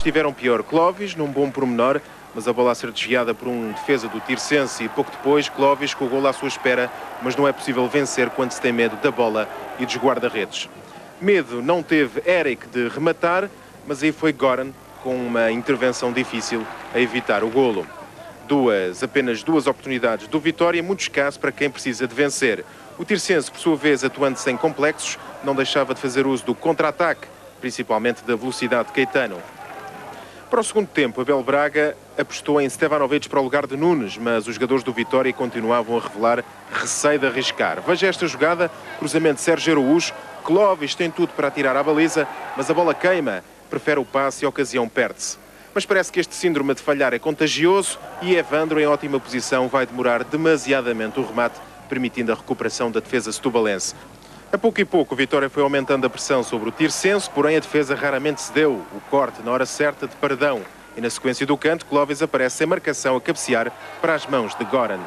Estiveram pior Clóvis, num bom pormenor, mas a bola a ser desviada por um defesa do Tirsense e pouco depois Clóvis com o golo à sua espera, mas não é possível vencer quando se tem medo da bola e dos guarda-redes. Medo não teve Eric de rematar, mas aí foi Goran com uma intervenção difícil a evitar o golo. Apenas duas oportunidades do Vitória, muito escasso para quem precisa de vencer. O Tirsense, por sua vez, atuando sem complexos, não deixava de fazer uso do contra-ataque, principalmente da velocidade de Caetano. Para o segundo tempo, Abel Braga apostou em Stevanovic para o lugar de Nunes, mas os jogadores do Vitória continuavam a revelar receio de arriscar. Veja esta jogada, cruzamento de Sérgio Araújo, Clóvis tem tudo para atirar à baliza, mas a bola queima, prefere o passe e a ocasião perde-se. Mas parece que este síndrome de falhar é contagioso e Evandro, em ótima posição, vai demorar demasiadamente o remate, permitindo a recuperação da defesa setubalense. A pouco e pouco, o Vitória foi aumentando a pressão sobre o Tirsense, porém a defesa raramente cedeu. O corte na hora certa de Paredão. E na sequência do canto, Clóvis aparece sem marcação a cabecear para as mãos de Goran.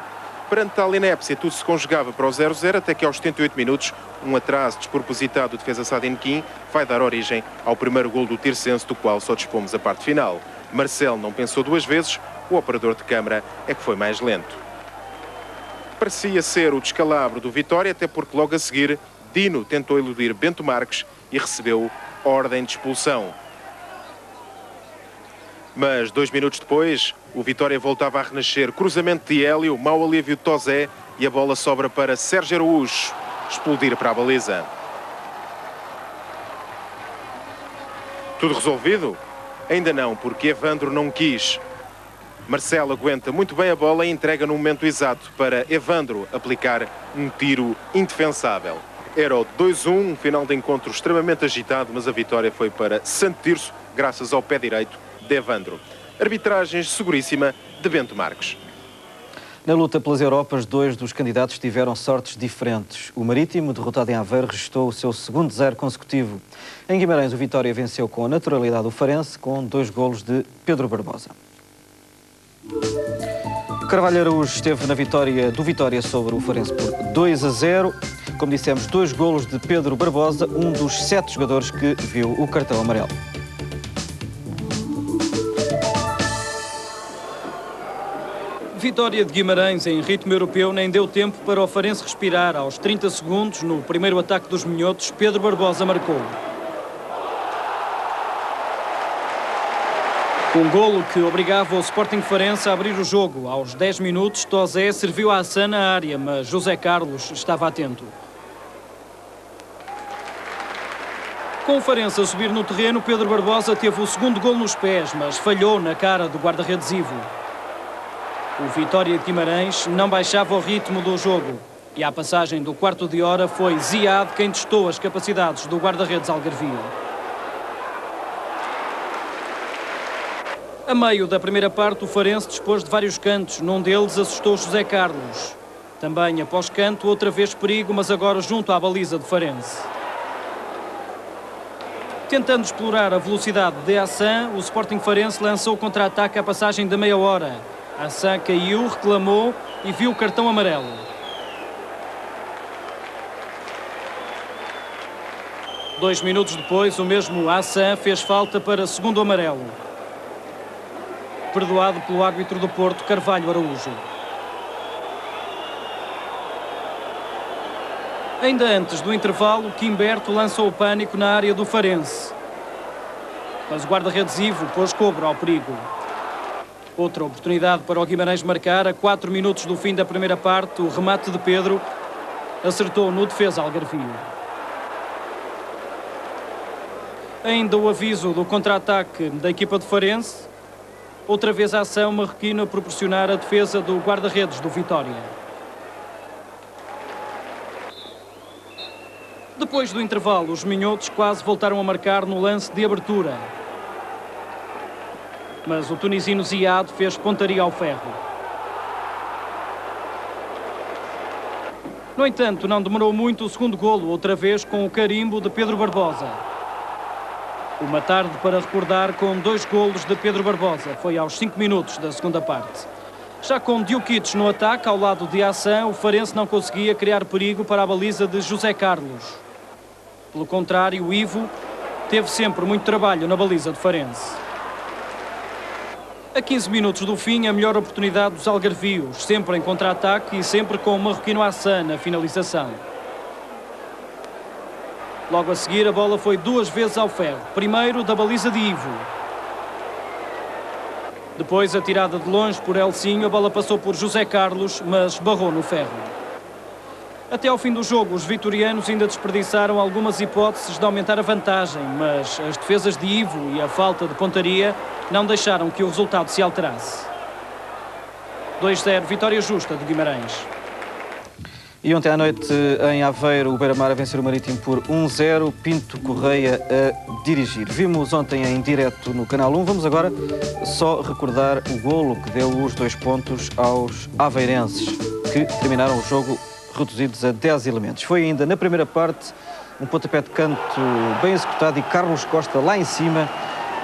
Perante tal inépcia, tudo se conjugava para o 0-0, até que aos 78 minutos, um atraso despropositado do defesa Sadin Kim vai dar origem ao primeiro golo do Tirsense, do qual só dispomos a parte final. Marcel não pensou duas vezes, o operador de câmara é que foi mais lento. Parecia ser o descalabro do Vitória, até porque logo a seguir Dino tentou eludir Bento Marques e recebeu ordem de expulsão. Mas 2 minutos depois, o Vitória voltava a renascer. Cruzamento de Hélio, mau alívio de Tozé e a bola sobra para Sérgio Araújo explodir para a baliza. Tudo resolvido? Ainda não, porque Evandro não quis. Marcelo aguenta muito bem a bola e entrega no momento exato para Evandro aplicar um tiro indefensável. Era o 2-1, um final de encontro extremamente agitado, mas a vitória foi para Santo Tirso, graças ao pé direito de Evandro. Arbitragem seguríssima de Bento Marques. Na luta pelas Europas, 2 dos candidatos tiveram sortes diferentes. O Marítimo, derrotado em Aveiro, registou o seu segundo 0 consecutivo. Em Guimarães, o Vitória venceu com naturalidade o Farense, com 2 golos de Pedro Barbosa. Carvalho Araújo esteve na vitória do Vitória sobre o Farense por 2-0. Como dissemos, 2 golos de Pedro Barbosa, um dos 7 jogadores que viu o cartão amarelo. Vitória de Guimarães em ritmo europeu nem deu tempo para o Farense respirar. Aos 30 segundos, no primeiro ataque dos minhotos, Pedro Barbosa marcou. Um golo que obrigava o Sporting Farense a abrir o jogo. Aos 10 minutos, Tozé serviu a Hassan na área, mas José Carlos estava atento. Com o Farense a subir no terreno, Pedro Barbosa teve o segundo golo nos pés, mas falhou na cara do guarda-redes Ivo. O Vitória de Guimarães não baixava o ritmo do jogo e à passagem do quarto de hora foi Ziad quem testou as capacidades do guarda-redes algarvio. A meio da primeira parte, o Farense dispôs de vários cantos. Num deles assustou José Carlos. Também após canto, outra vez perigo, mas agora junto à baliza do Farense. Tentando explorar a velocidade de Hassan, o Sporting Farense lançou contra-ataque à passagem da meia hora. Hassan caiu, reclamou e viu o cartão amarelo. Dois minutos depois, o mesmo Hassan fez falta para segundo amarelo. Perdoado pelo árbitro do Porto, Carvalho Araújo. Ainda antes do intervalo, Quimberto lançou o pânico na área do Farense. Mas o guarda-redes Ivo pôs cobro ao perigo. Outra oportunidade para o Guimarães marcar. A 4 minutos do fim da primeira parte, o remate de Pedro acertou no defesa algarvio. Ainda o aviso do contra-ataque da equipa de Farense. Outra vez a ação marroquina a proporcionar a defesa do guarda-redes do Vitória. Depois do intervalo, os minhotos quase voltaram a marcar no lance de abertura. Mas o tunisino Ziad fez pontaria ao ferro. No entanto, não demorou muito o segundo golo, outra vez com o carimbo de Pedro Barbosa. Uma tarde para recordar com 2 golos de Pedro Barbosa. Foi aos 5 minutos da segunda parte. Já com Diuquites no ataque, ao lado de Hassan, o Farense não conseguia criar perigo para a baliza de José Carlos. Pelo contrário, o Ivo teve sempre muito trabalho na baliza do Farense. A 15 minutos do fim, a melhor oportunidade dos algarvios, sempre em contra-ataque e sempre com o marroquino Hassan na finalização. Logo a seguir, a bola foi 2 vezes ao ferro. Primeiro, da baliza de Ivo. Depois, a tirada de longe por Elcinho, a bola passou por José Carlos, mas barrou no ferro. Até ao fim do jogo, os vitorianos ainda desperdiçaram algumas hipóteses de aumentar a vantagem, mas as defesas de Ivo e a falta de pontaria não deixaram que o resultado se alterasse. 2-0, vitória justa de Guimarães. E ontem à noite, em Aveiro, o Beira-Mar a vencer o Marítimo por 1-0, Pinto Correia a dirigir. Vimos ontem em direto no Canal 1, vamos agora só recordar o golo que deu os 2 pontos aos aveirenses, que terminaram o jogo reduzidos a 10 elementos. Foi ainda na primeira parte um pontapé de canto bem executado e Carlos Costa lá em cima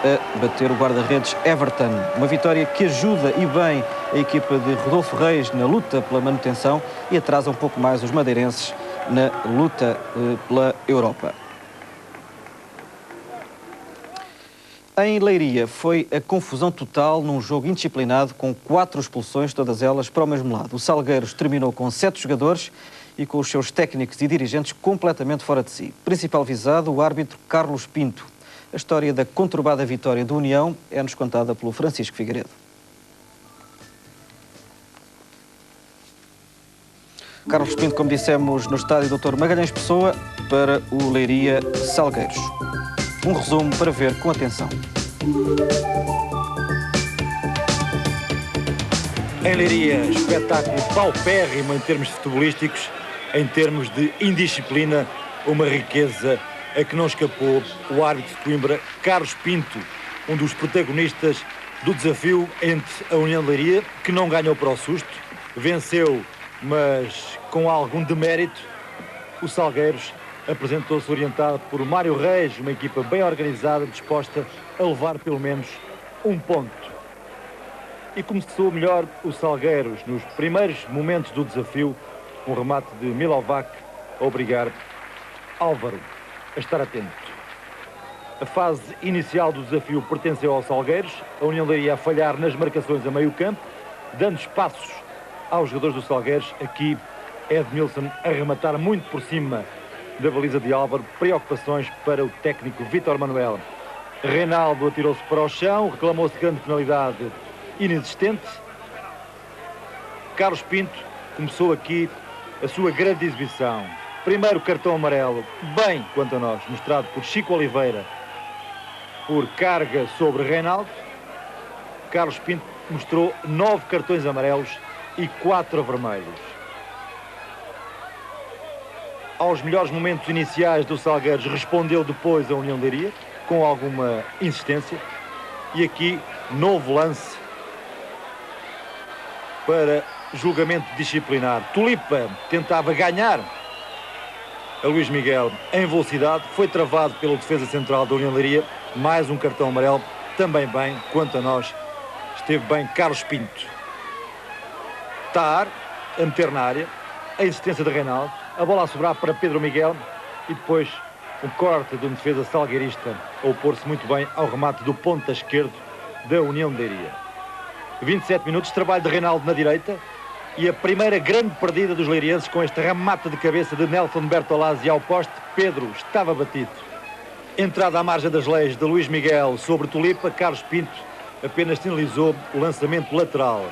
a bater o guarda-redes Everton. Uma vitória que ajuda e bem a equipa de Rodolfo Reis na luta pela manutenção e atrasa um pouco mais os madeirenses na luta pela Europa. Em Leiria foi a confusão total num jogo indisciplinado com 4 expulsões, todas elas para o mesmo lado. O Salgueiros terminou com 7 jogadores e com os seus técnicos e dirigentes completamente fora de si. Principal visado, o árbitro Carlos Pinto. A história da conturbada vitória do União é-nos contada pelo Francisco Figueiredo. Carlos Pinto, como dissemos, no estádio Dr. Magalhães Pessoa para o Leiria Salgueiros. Um resumo para ver com atenção. Em Leiria, espetáculo paupérrimo em termos futebolísticos, em termos de indisciplina, uma riqueza a que não escapou o árbitro de Coimbra, Carlos Pinto, um dos protagonistas do desafio entre a União de Leiria, que não ganhou para o susto, venceu, mas com algum demérito. O Salgueiros apresentou-se orientado por Mário Reis, uma equipa bem organizada, disposta a levar pelo menos 1 ponto. E começou melhor o Salgueiros nos primeiros momentos do desafio, um remate de Milovac a obrigar Álvaro a estar atento. A fase inicial do desafio pertenceu ao Salgueiros, a União de Leiria a falhar nas marcações a meio campo, dando espaços aos jogadores do Salgueiros. Aqui Edmilson a rematar muito por cima da baliza de Álvaro, preocupações para o técnico Vítor Manuel. Reinaldo atirou-se para o chão, reclamou-se grande penalidade inexistente. Carlos Pinto começou aqui a sua grande exibição. Primeiro cartão amarelo, bem quanto a nós, mostrado por Chico Oliveira, por carga sobre Reinaldo. Carlos Pinto mostrou 9 cartões amarelos e 4 vermelhos. Aos melhores momentos iniciais do Salgueiros respondeu depois a União de Leiria, com alguma insistência. E aqui, novo lance para julgamento disciplinar. Tulipa tentava ganhar a Luís Miguel em velocidade, foi travado pelo defesa central da União de Leiria. Mais um cartão amarelo, também bem, quanto a nós, esteve bem Carlos Pinto. Tar a meter na área, a insistência de Reinaldo, a bola a sobrar para Pedro Miguel e depois um corte de um defesa salgueirista a opor-se muito bem ao remate do ponta esquerdo da União de Leiria. 27 minutos, trabalho de Reinaldo na direita e a primeira grande perdida dos leirienses com este remate de cabeça de Nelson Bertolazzi ao poste. Pedro estava batido. Entrada à margem das leis de Luís Miguel sobre Tulipa, Carlos Pinto apenas sinalizou o lançamento lateral.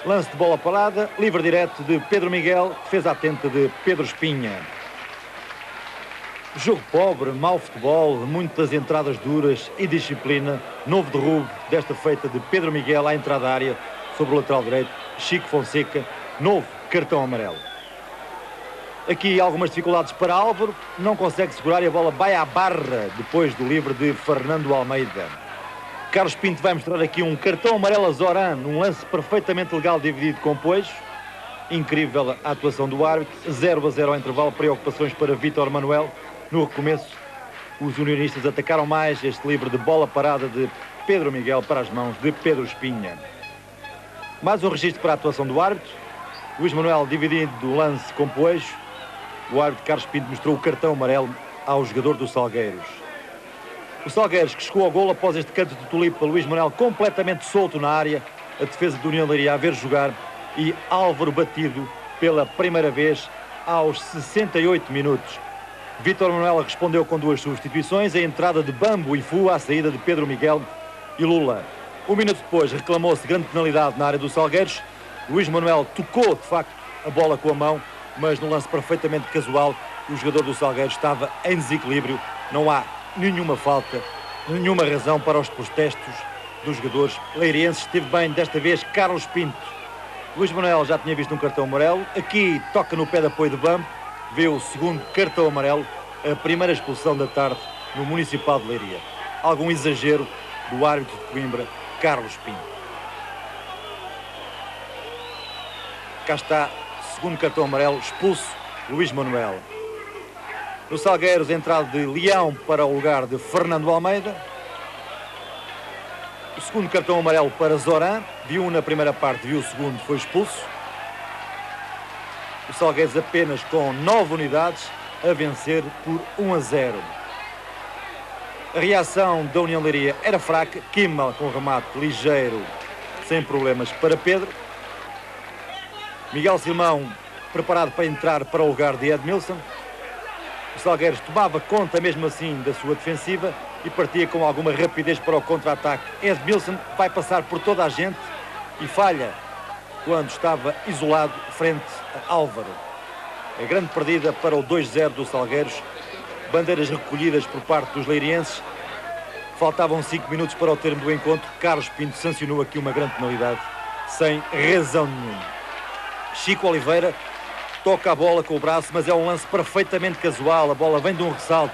Lance de bola parada, livre direto de Pedro Miguel, defesa atenta de Pedro Espinha. Jogo pobre, mau futebol, muitas entradas duras e disciplina. Novo derrubo, desta feita de Pedro Miguel à entrada da área sobre o lateral direito, Chico Fonseca, novo cartão amarelo. Aqui algumas dificuldades para Álvaro, não consegue segurar e a bola vai à barra depois do livre de Fernando Almeida. Carlos Pinto vai mostrar aqui um cartão amarelo a Zoran, um lance perfeitamente legal dividido com Pois. Incrível a atuação do árbitro, 0-0 ao intervalo, preocupações para Vítor Manuel. No recomeço, os unionistas atacaram mais este livre de bola parada de Pedro Miguel para as mãos de Pedro Espinha. Mais um registro para a atuação do árbitro. Luís Manuel dividindo o lance com Pois. O árbitro Carlos Pinto mostrou o cartão amarelo ao jogador do Salgueiros. O Salgueiros que chegou ao golo após este canto de Tulipa, Luís Manuel completamente solto na área, a defesa do União de Leiria a ver jogar e Álvaro batido pela primeira vez aos 68 minutos. Vítor Manuel respondeu com 2 substituições, a entrada de Bambo e Fu à saída de Pedro Miguel e Lula. 1 minuto depois reclamou-se grande penalidade na área do Salgueiros. Luís Manuel tocou de facto a bola com a mão, mas no lance perfeitamente casual o jogador do Salgueiros estava em desequilíbrio. Não há nenhuma falta, nenhuma razão para os protestos dos jogadores leirienses. Esteve bem desta vez Carlos Pinto. Luís Manuel já tinha visto um cartão amarelo, aqui toca no pé de apoio de Bambo, vê o segundo cartão amarelo, a primeira expulsão da tarde no Municipal de Leiria. Algum exagero do árbitro de Coimbra, Carlos Pinto. Cá está, segundo cartão amarelo, expulso Luís Manuel. No Salgueiros, entrada de Leão para o lugar de Fernando Almeida. O segundo cartão amarelo para Zoran, viu na primeira parte, viu o segundo, foi expulso. O Salgueiros apenas com 9 unidades a vencer por 1-0. A reação da União de Leiria era fraca, Kimmel com remate ligeiro, sem problemas para Pedro. Miguel Simão preparado para entrar para o lugar de Edmilson. O Salgueiros tomava conta mesmo assim da sua defensiva e partia com alguma rapidez para o contra-ataque. Edmilson vai passar por toda a gente e falha quando estava isolado frente a Álvaro. A grande perdida para o 2-0 do Salgueiros. Bandeiras recolhidas por parte dos leirienses. Faltavam 5 minutos para o termo do encontro. Carlos Pinto sancionou aqui uma grande penalidade sem razão nenhuma. Chico Oliveira toca a bola com o braço, mas é um lance perfeitamente casual. A bola vem de um ressalto.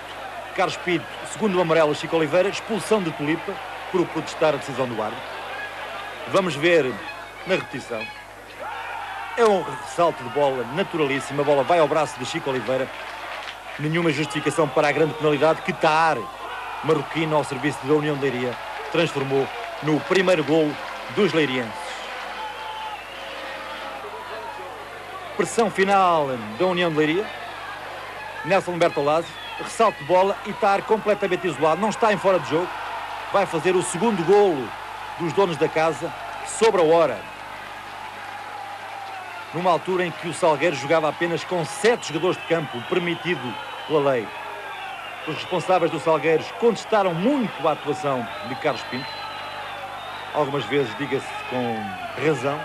Carlos Pinto, segundo o amarelo, Chico Oliveira, expulsão de Tulipa por protestar a decisão do árbitro. Vamos ver na repetição. É um ressalto de bola naturalíssimo. A bola vai ao braço de Chico Oliveira. Nenhuma justificação para a grande penalidade que Taar, marroquino ao serviço da União de Leiria, transformou no primeiro golo dos leirienses. Pressão final da União de Leiria. Nelson Bertolazzi, ressalto de bola e Taar completamente isolado, não está em fora de jogo. Vai fazer o segundo golo dos donos da casa sobre a hora. Numa altura em que o Salgueiros jogava apenas com 7 jogadores de campo, permitido pela lei. Os responsáveis do Salgueiros contestaram muito a atuação de Carlos Pinto. Algumas vezes, diga-se com razão,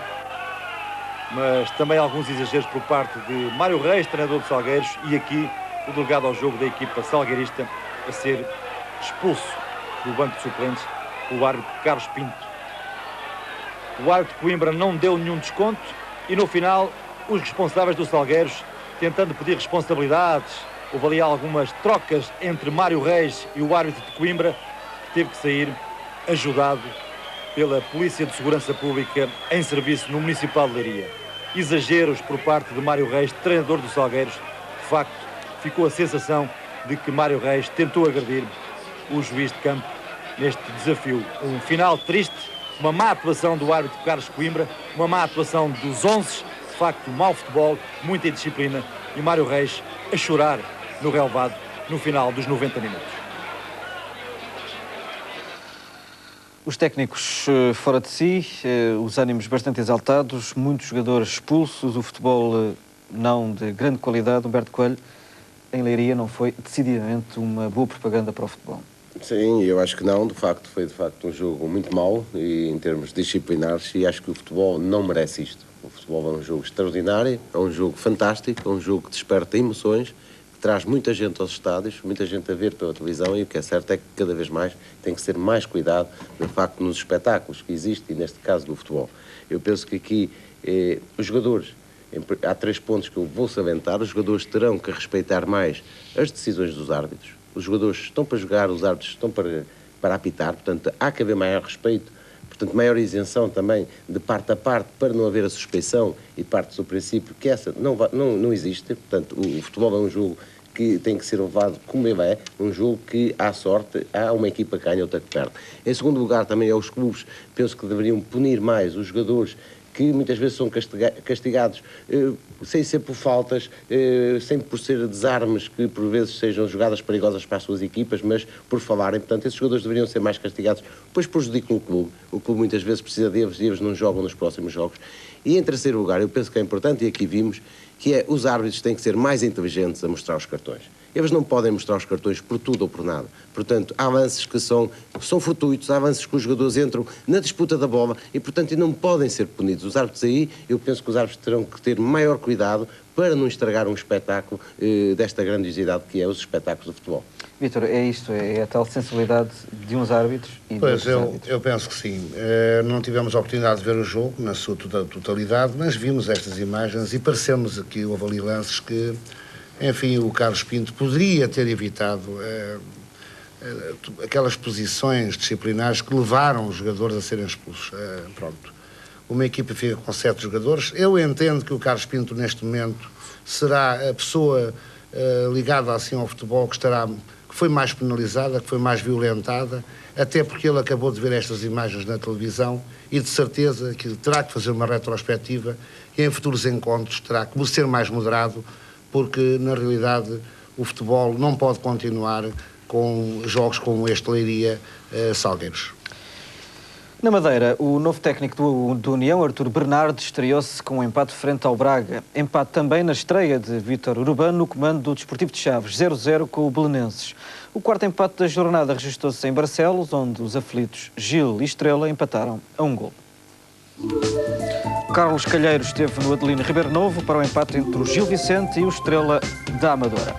mas também alguns exageros por parte de Mário Reis, treinador do Salgueiros, e aqui o delegado ao jogo da equipa salgueirista a ser expulso do banco de suplentes, o árbitro Carlos Pinto. O árbitro de Coimbra não deu nenhum desconto e no final os responsáveis do Salgueiros tentando pedir responsabilidades. Houve ali algumas trocas entre Mário Reis e o árbitro de Coimbra, que teve que sair ajudado pela Polícia de Segurança Pública em serviço no Municipal de Leiria. Exageros por parte de Mário Reis, treinador do Salgueiros. De facto, ficou a sensação de que Mário Reis tentou agredir o juiz de campo neste desafio. Um final triste, uma má atuação do árbitro Carlos Coimbra, uma má atuação dos 11, de facto, mau futebol, muita indisciplina e Mário Reis a chorar no relvado no final dos 90 minutos. Os técnicos fora de si, os ânimos bastante exaltados, muitos jogadores expulsos, o futebol não de grande qualidade. Humberto Coelho, em Leiria, não foi decididamente uma boa propaganda para o futebol? Sim, eu acho que não. Foi de facto um jogo muito mau e, em termos disciplinares, e acho que o futebol não merece isto. O futebol é um jogo extraordinário, é um jogo fantástico, é um jogo que desperta emoções, que traz muita gente aos estádios, muita gente a ver pela televisão, e o que é certo é que cada vez mais tem que ser mais cuidado, de facto, nos espetáculos que existem, e neste caso do futebol. Eu penso que aqui os jogadores, há 3 pontos que eu vou salientar. Os jogadores terão que respeitar mais as decisões dos árbitros. Os jogadores estão para jogar, os árbitros estão para apitar, portanto há que haver maior respeito, portanto maior isenção também de parte a parte, para não haver a suspeição, e parte do princípio que essa não existe. Portanto, o futebol é um jogo que tem que ser levado como ele é, um jogo que há sorte, há uma equipa que ganha, outra que perde. Em segundo lugar, também aos clubes, penso que deveriam punir mais os jogadores que muitas vezes são castigados sem ser por faltas, sem por ser desarmes que por vezes sejam jogadas perigosas para as suas equipas, mas por falarem. Portanto, esses jogadores deveriam ser mais castigados, pois prejudicam o clube. O clube muitas vezes precisa deles e eles não jogam nos próximos jogos. E em terceiro lugar, eu penso que é importante, e aqui vimos, que é os árbitros têm que ser mais inteligentes a mostrar os cartões. Eles não podem mostrar os cartões por tudo ou por nada. Portanto, há lances que são fortuitos, há lances que os jogadores entram na disputa da bola e, portanto, não podem ser punidos. Os árbitros aí, eu penso que os árbitros terão que ter maior cuidado para não estragar um espetáculo desta grandiosidade que é os espetáculos de futebol. Vítor, é isto, é a tal sensibilidade de uns árbitros e de outros árbitros? Eu penso que sim. Não tivemos a oportunidade de ver o jogo na sua totalidade, mas vimos estas imagens e parecemos que houve ali lances que, enfim, o Carlos Pinto poderia ter evitado aquelas posições disciplinares que levaram os jogadores a serem expulsos. Pronto. Uma equipa fica com 7 jogadores. Eu entendo que o Carlos Pinto, neste momento, será a pessoa ligada assim ao futebol que foi mais penalizada, que foi mais violentada, até porque ele acabou de ver estas imagens na televisão e de certeza que terá que fazer uma retrospectiva e em futuros encontros terá que ser mais moderado, porque na realidade o futebol não pode continuar com jogos como este Leiria Salgueiros. Na Madeira, o novo técnico do União, Artur Bernardo, estreou-se com um empate frente ao Braga. Empate também na estreia de Vítor Urbano no comando do Desportivo de Chaves, 0-0 com o Belenenses. O quarto empate da jornada registrou-se em Barcelos, onde os aflitos Gil e Estrela empataram a 1 golo. Carlos Calheiro esteve no Adelino Ribeiro Novo para o empate entre o Gil Vicente e o Estrela da Amadora.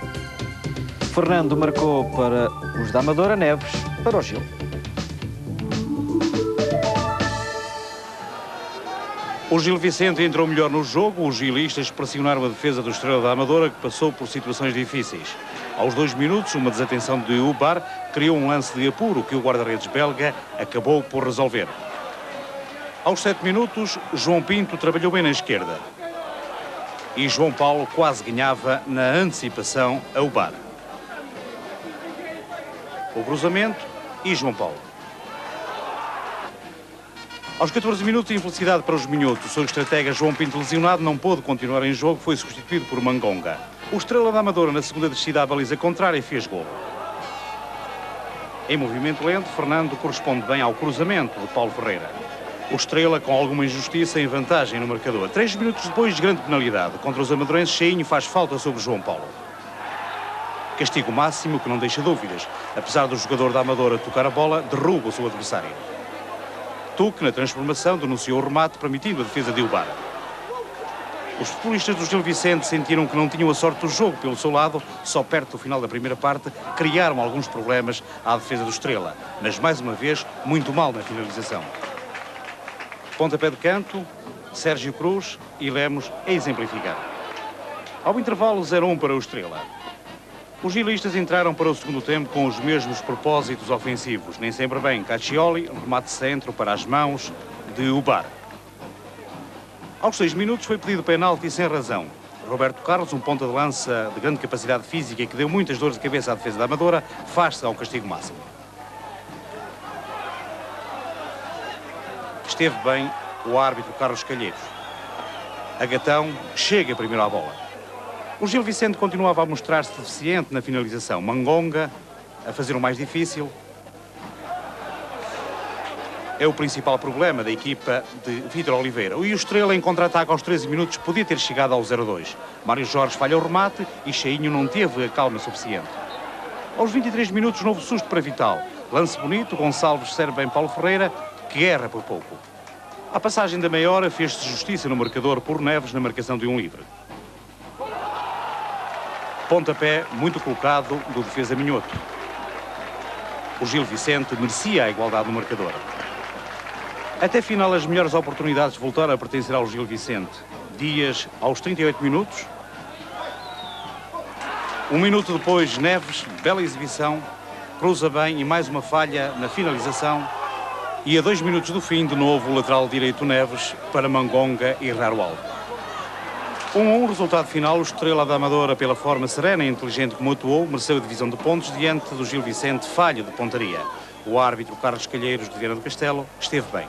Fernando marcou para os da Amadora, Neves para o Gil. O Gil Vicente entrou melhor no jogo. Os gilistas pressionaram a defesa do Estrela da Amadora, que passou por situações difíceis. Aos 2 minutos, uma desatenção de Ubar criou um lance de apuro que o guarda-redes belga acabou por resolver. Aos 7 minutos, João Pinto trabalhou bem na esquerda. E João Paulo quase ganhava na antecipação a Ubar. O cruzamento e João Paulo. Aos 14 minutos, infelicidade para os minhotos. O seu estratega João Pinto, lesionado, não pôde continuar em jogo, foi substituído por Mangonga. O Estrela da Amadora, na segunda descida à baliza contrária, fez golo. Em movimento lento, Fernando corresponde bem ao cruzamento de Paulo Ferreira. O Estrela, com alguma injustiça, em vantagem no marcador. 3 minutos depois de grande penalidade. Contra os amadorenses, Cheinho faz falta sobre João Paulo. Castigo máximo que não deixa dúvidas. Apesar do jogador da Amadora tocar a bola, derruba o seu adversário. Tuque, na transformação, denunciou o remate, permitindo a defesa de Ubar. Os futebolistas do Gil Vicente sentiram que não tinham a sorte do jogo pelo seu lado. Só perto do final da primeira parte criaram alguns problemas à defesa do Estrela, mas mais uma vez muito mal na finalização. Pontapé de canto, Sérgio Cruz e Lemos a exemplificar. Ao intervalo, 0-1 para o Estrela. Os gilistas entraram para o segundo tempo com os mesmos propósitos ofensivos. Nem sempre bem. Caccioli, remate de centro para as mãos de Ubar. Aos 6 minutos foi pedido penalti sem razão. Roberto Carlos, um ponta de lança de grande capacidade física e que deu muitas dores de cabeça à defesa da Amadora, faz-se ao castigo máximo. Esteve bem o árbitro Carlos Calheiros. Agatão chega primeiro à bola. O Gil Vicente continuava a mostrar-se deficiente na finalização. Mangonga a fazer o mais difícil. É o principal problema da equipa de Vítor Oliveira. E o Estrela, em contra-ataque aos 13 minutos, podia ter chegado ao 0-2. Mário Jorge falha o remate e Cheinho não teve a calma suficiente. Aos 23 minutos, novo susto para Vital. Lance bonito, Gonçalves serve bem Paulo Ferreira, que erra por pouco. À passagem da meia hora, fez-se justiça no marcador por Neves na marcação de um livre. Pontapé muito colocado do defesa Minhoto. O Gil Vicente merecia a igualdade no marcador. Até final, as melhores oportunidades voltaram a pertencer ao Gil Vicente. Dias aos 38 minutos. 1 minuto depois, Neves, bela exibição, cruza bem e mais uma falha na finalização. E a 2 minutos do fim, de novo, o lateral direito Neves para Mangonga errar o alvo. 1-1, resultado final. O Estrela da Amadora, pela forma serena e inteligente como atuou, mereceu a divisão de pontos diante do Gil Vicente, falha de pontaria. O árbitro Carlos Calheiros de Viana do Castelo esteve bem.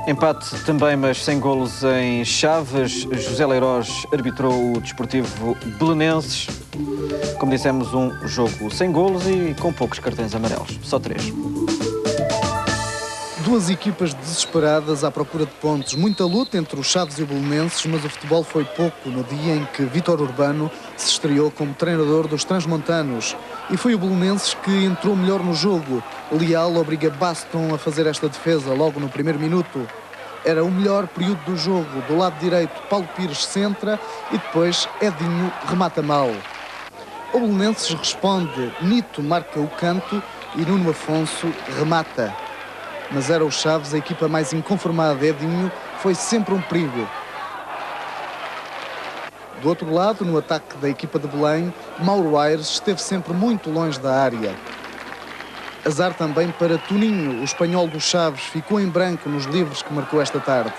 Empate também, mas sem golos em Chaves. José Leiroz arbitrou o Desportivo Belenenses. Como dissemos, um jogo sem golos e com poucos cartões amarelos. Só 3. Duas equipas desesperadas à procura de pontos. Muita luta entre os Chaves e o Belenenses, mas o futebol foi pouco no dia em que Vítor Urbano se estreou como treinador dos transmontanos. E foi o Belenenses que entrou melhor no jogo. Leal obriga Baston a fazer esta defesa logo no primeiro minuto. Era o melhor período do jogo. Do lado direito, Paulo Pires centra e depois Edinho remata mal. O Belenenses responde. Nito marca o canto e Nuno Afonso remata. Mas era o Chaves a equipa mais inconformada. Edinho foi sempre um perigo. Do outro lado, no ataque da equipa de Belém, Mauro Aires esteve sempre muito longe da área. Azar também para Toninho, o espanhol do Chaves, ficou em branco nos livros que marcou esta tarde.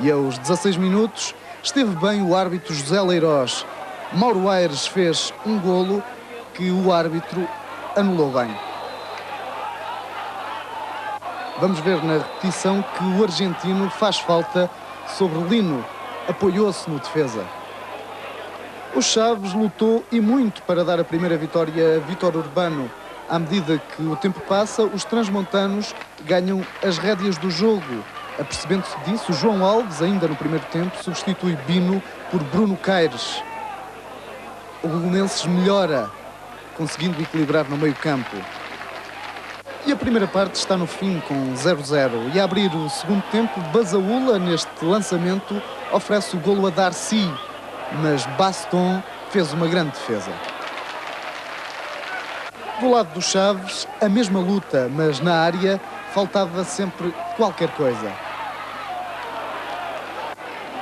E aos 16 minutos, esteve bem o árbitro José Leiroz. Mauro Aires fez um golo que o árbitro anulou bem. Vamos ver na repetição que o argentino faz falta sobre Lino. Apoiou-se no defesa. O Chaves lutou e muito para dar a primeira vitória a Vítor Urbano. À medida que o tempo passa, os transmontanos ganham as rédeas do jogo. Apercebendo-se disso, João Alves, ainda no primeiro tempo, substitui Bino por Bruno Caires. O Belenenses melhora, conseguindo equilibrar no meio-campo. E a primeira parte está no fim com 0-0. E a abrir o segundo tempo, Basaúla, neste lançamento, oferece o golo a Darcy. Mas Baston fez uma grande defesa. Do lado dos Chaves, a mesma luta, mas na área faltava sempre qualquer coisa.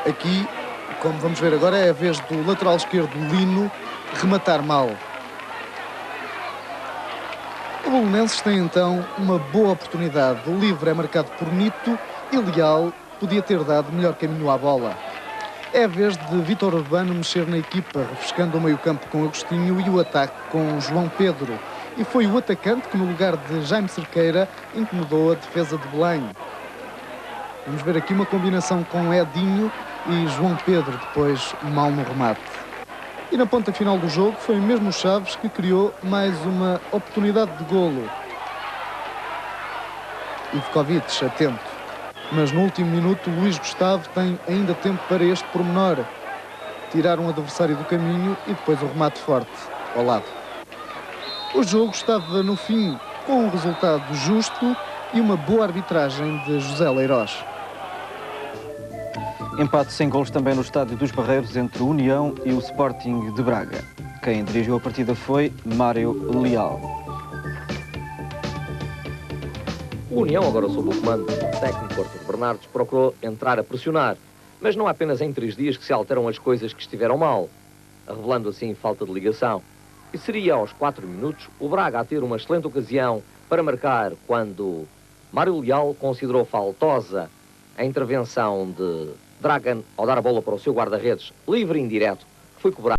Aqui, como vamos ver agora, é a vez do lateral esquerdo Lino rematar mal. O Belenenses tem então uma boa oportunidade. O livre é marcado por Nito e Leal podia ter dado melhor caminho à bola. É a vez de Vítor Urbano mexer na equipa, refrescando o meio-campo com Agostinho e o ataque com João Pedro. E foi o atacante que, no lugar de Jaime Cerqueira, incomodou a defesa de Belém. Vamos ver aqui uma combinação com Edinho e João Pedro, depois mal no remate. E na ponta final do jogo foi mesmo o Chaves que criou mais uma oportunidade de golo. Ivkovic atento. Mas no último minuto Luís Gustavo tem ainda tempo para este pormenor. Tirar um adversário do caminho e depois o remate forte ao lado. O jogo estava no fim com um resultado justo e uma boa arbitragem de José Leiroz. Empate sem golos também no Estádio dos Barreiros entre o União e o Sporting de Braga. Quem dirigiu a partida foi Mário Leal. O União, agora sob o comando do técnico Artur Bernardes, procurou entrar a pressionar. Mas não é apenas em 3 dias que se alteram as coisas que estiveram mal, revelando assim falta de ligação. E seria aos 4 minutos o Braga a ter uma excelente ocasião para marcar quando Mário Leal considerou faltosa a intervenção de Dragan ao dar a bola para o seu guarda-redes livre e indireto, que foi cobrado.